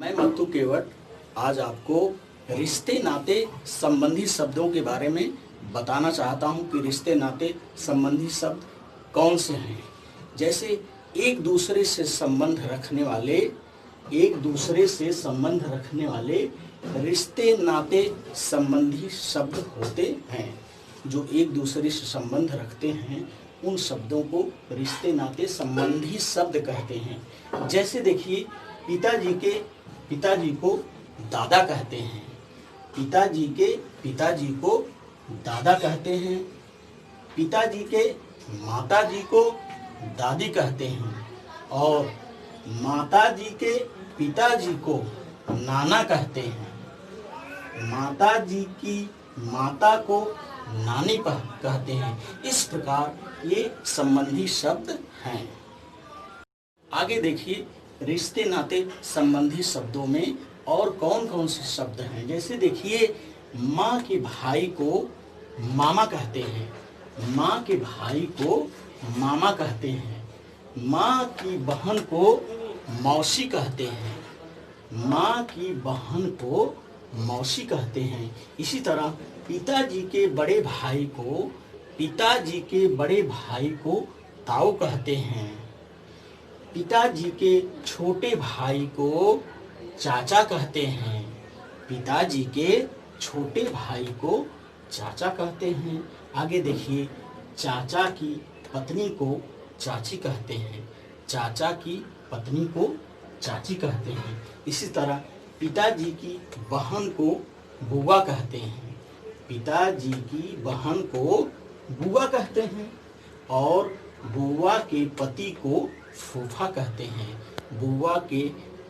मैं मत्तू केवट आज आपको रिश्ते नाते संबंधी शब्दों के बारे में बताना चाहता हूं कि रिश्ते नाते संबंधी शब्द कौन से हैं। जैसे एक दूसरे से संबंध रखने वाले रिश्ते नाते संबंधी शब्द होते हैं। जो एक दूसरे से संबंध रखते हैं उन शब्दों को रिश्ते नाते संबंधी शब्द कहते हैं। जैसे देखिए, पिताजी को दादा कहते हैं, पिताजी को दादा कहते हैं, पिताजी के माताजी को दादी कहते हैं और माताजी के पिताजी को नाना कहते हैं, माताजी की माता को नानी कहते हैं। इस प्रकार ये संबंधी शब्द हैं। आगे देखिए, रिश्ते नाते संबंधी शब्दों में और कौन कौन से शब्द हैं। जैसे देखिए, माँ के भाई को मामा कहते हैं, माँ के भाई को मामा कहते हैं, माँ की बहन को मौसी कहते हैं, माँ की बहन को मौसी कहते हैं। इसी तरह पिताजी के बड़े भाई को ताऊ कहते हैं, पिताजी के छोटे भाई को चाचा कहते हैं, पिताजी के छोटे भाई को चाचा कहते हैं। आगे देखिए, चाचा की पत्नी को चाची कहते हैं, चाचा की पत्नी को चाची कहते हैं। इसी तरह पिताजी की बहन को बुआ कहते हैं, पिताजी की बहन को बुआ कहते हैं और बुआ के पति को फूफा कहते हैं, बुआ के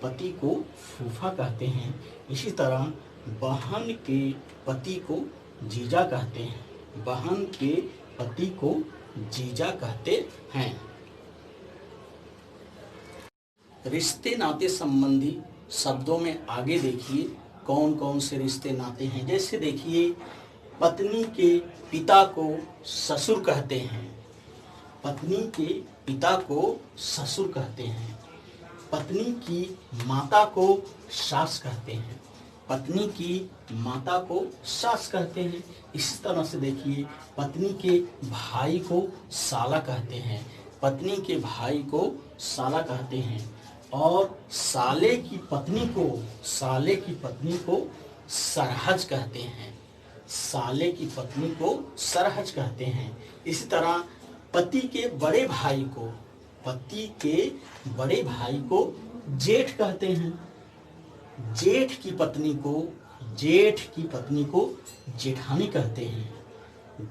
पति को फूफा कहते हैं। इसी तरह बहन के पति को जीजा कहते हैं, बहन के पति को जीजा कहते हैं। रिश्ते नाते संबंधी शब्दों में आगे देखिए कौन कौन से रिश्ते नाते हैं। जैसे देखिए, पत्नी के पिता को ससुर कहते हैं, पत्नी के पिता को ससुर कहते हैं, पत्नी की माता को सास कहते हैं, पत्नी की माता को सास कहते हैं। इसी तरह से देखिए, पत्नी के भाई को साला कहते हैं, पत्नी के भाई को साला कहते हैं और साले की पत्नी को सरहज कहते हैं, साले की पत्नी को सरहज कहते हैं। इसी तरह पति के बड़े भाई को जेठ कहते हैं, जेठ की पत्नी को जेठानी कहते हैं,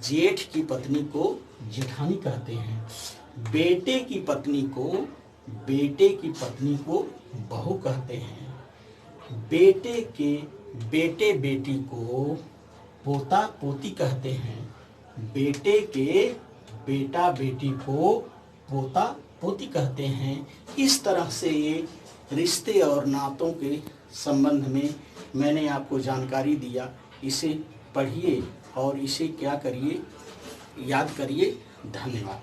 जेठ की पत्नी को जेठानी कहते हैं। बेटे की पत्नी को बहू कहते हैं, बेटे के बेटे बेटी को पोता पोती कहते हैं, बेटे के बेटा बेटी को पोता पोती कहते हैं। इस तरह से ये रिश्ते और नातों के संबंध में मैंने आपको जानकारी दिया। इसे पढ़िए और इसे क्या करिए, याद करिए। धन्यवाद।